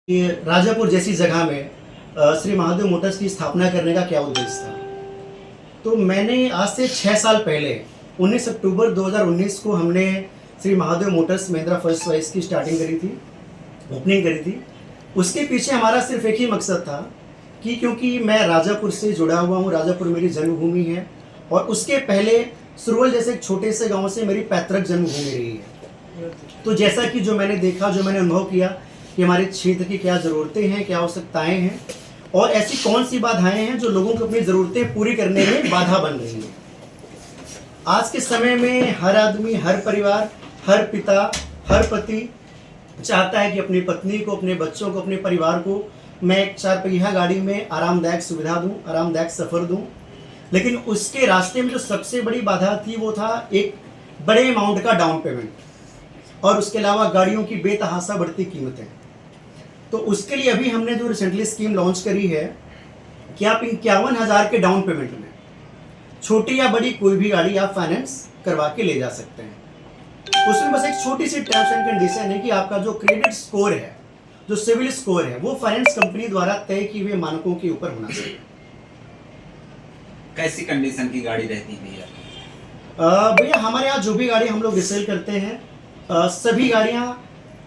कि राजापुर जैसी जगह में श्री महादेव मोटर्स की स्थापना करने का क्या उद्देश्य था। तो मैंने आज से 6 साल पहले 19 अक्टूबर 2019 को हमने Shri Mahadev Motors Mahindra first choice की स्टार्टिंग करी थी, ओपनिंग करी थी। उसके पीछे हमारा सिर्फ एक ही मकसद था कि क्योंकि मैं राजापुर से जुड़ा हुआ हूँ, राजापुर मेरी जन्मभूमि है और उसके पहले सुरवल जैसे एक छोटे से गांव से मेरी पैतृक जन्मभूमि रही है। तो जैसा कि जो मैंने देखा, जो मैंने अनुभव किया कि हमारे क्षेत्र की क्या ज़रूरतें हैं, क्या आवश्यकताएं हैं और ऐसी कौन सी बाधाएं हैं जो लोगों को अपनी ज़रूरतें पूरी करने में बाधा बन रही हैं। आज के समय में हर आदमी, हर परिवार, हर पिता, हर पति चाहता है कि अपनी पत्नी को, अपने बच्चों को, अपने परिवार को मैं एक 4 पहिया गाड़ी में आरामदायक सुविधा दूं, आरामदायक सफ़र दूं। लेकिन उसके रास्ते में जो सबसे बड़ी बाधा थी वो था एक बड़े अमाउंट का डाउन पेमेंट और उसके अलावा गाड़ियों की बेतहाशा बढ़ती कीमतें। तो उसके लिए अभी हमने जो रिसेंटली स्कीम लॉन्च करी है कि आप 51,000 के डाउन पेमेंट में छोटी या बड़ी कोई भी गाड़ी आप फाइनेंस करवा के ले जा सकते हैं। उसमें बस एक छोटी सी टर्म्स एंड कंडीशन है कि आपका जो क्रेडिट स्कोर है, जो सिविल स्कोर है, वो फाइनेंस कंपनी द्वारा तय किए हुए मानकों के ऊपर होना चाहिए। कैसी कंडीशन की गाड़ी रहती है भैया हमारे यहाँ जो भी गाड़ी हम लोग रिसेल करते हैं सभी गाड़ियाँ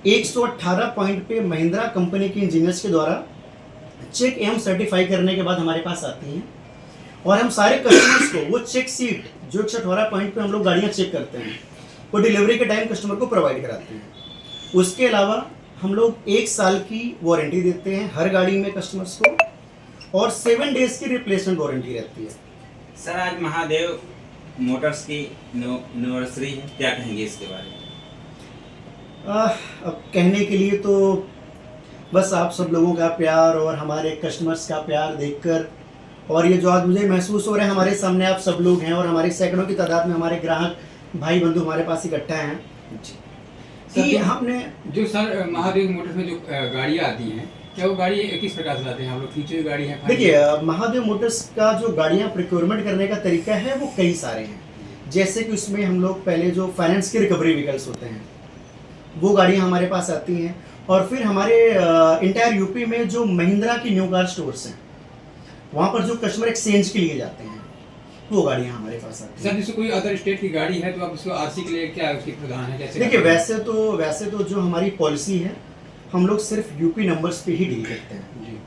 118 पॉइंट पे महिंद्रा कंपनी के इंजीनियर्स के द्वारा चेक एवं सर्टिफाई करने के बाद हमारे पास आती हैं और हम सारे कस्टमर्स को वो चेक सीट जो 118 पॉइंट पे हम लोग गाड़ियाँ चेक करते हैं वो डिलीवरी के टाइम कस्टमर को प्रोवाइड कराते हैं। उसके अलावा हम लोग 1 साल की वारंटी देते हैं हर गाड़ी में कस्टमर्स को और 7 डेज की रिप्लेसमेंट वारंटी रहती है। सर, आज महादेव मोटर्स की एनिवर्सरी है, क्या कहेंगे इसके बारे में? अब कहने के लिए तो बस आप सब लोगों का प्यार और हमारे कस्टमर्स का प्यार देखकर और ये जो आज मुझे महसूस हो रहा है हमारे सामने आप सब लोग हैं और हमारे सैकड़ों की तादाद में हमारे ग्राहक भाई बंधु हमारे पास इकट्ठा हैं कि हमने जो सर महादेव मोटर्स में जो गाड़ियाँ आती हैं, क्या वो गाड़ी किस प्रकार से लाते हैं? हम लोग फीचर गाड़ी है। देखिए, महादेव मोटर्स का जो गाड़ियाँ प्रिक्योरमेंट करने का तरीका है वो कई सारे हैं। जैसे कि उसमें हम लोग पहले जो फाइनेंस के रिकवरी व्हीकल्स होते हैं वो गाड़ियाँ हमारे पास आती हैं और फिर हमारे इंटायर यूपी में जो महिंद्रा की न्यू कार स्टोर्स हैं वहाँ पर जो कस्टमर एक्सचेंज के लिए जाते हैं वो गाड़ियाँ हमारे पास आती हैं। सर, जैसे कोई अदर स्टेट की गाड़ी है तो आप उसको आरसी के लिए क्या उसकी प्रदान है, कैसे? देखिए, वैसे तो जो हमारी पॉलिसी है हम लोग सिर्फ यूपी नंबर्स पे ही डील करते हैं जी।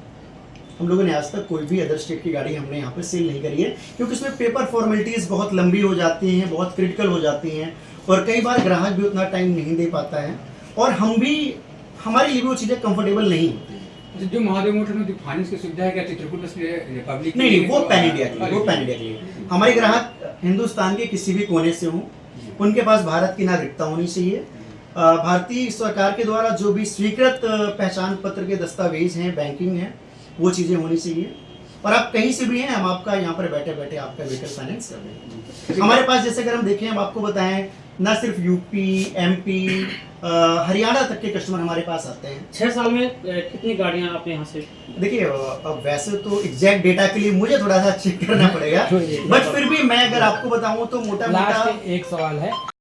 हम लोगों ने आज तक कोई भी अदर स्टेट की गाड़ी हमने यहाँ पे सेल नहीं करी है क्योंकि उसमें पेपर फॉर्मेलिटीज़ बहुत लंबी हो जाती हैं, बहुत क्रिटिकल हो जाती हैं और कई बार ग्राहक भी उतना टाइम नहीं दे पाता है और हमारे लिए भी वो चीज़ें कंफर्टेबल नहीं होती हैं। जो महादेव मोटर में जो फाइनेंस की सुविधा है क्या चित्रकूट बस रिपब्लिक? नहीं, वो पैन इंडिया के लिए हमारे ग्राहक हिंदुस्तान के किसी भी कोने से हों, उनके पास भारत की नागरिकता होनी चाहिए। भारतीय सरकार के द्वारा जो भी स्वीकृत पहचान पत्र के दस्तावेज हैं, बैंकिंग है, वो चीज़ें होनी चाहिए और आप कहीं से भी हैं हम आपका यहाँ पर बैठे बैठे आपका व्हीकल फाइनेंस कर देंगे। हमारे पास जैसे अगर हम देखें, हम आपको बताएं, ना सिर्फ यूपी, एमपी, हरियाणा तक के कस्टमर हमारे पास आते हैं। 6 साल में कितनी गाड़ियाँ आप यहाँ से? देखिए, अब वैसे तो एग्जैक्ट डेटा के लिए मुझे थोड़ा सा चेक करना पड़ेगा बट फिर भी मैं अगर आपको बताऊं तो मोटा एक सवाल है।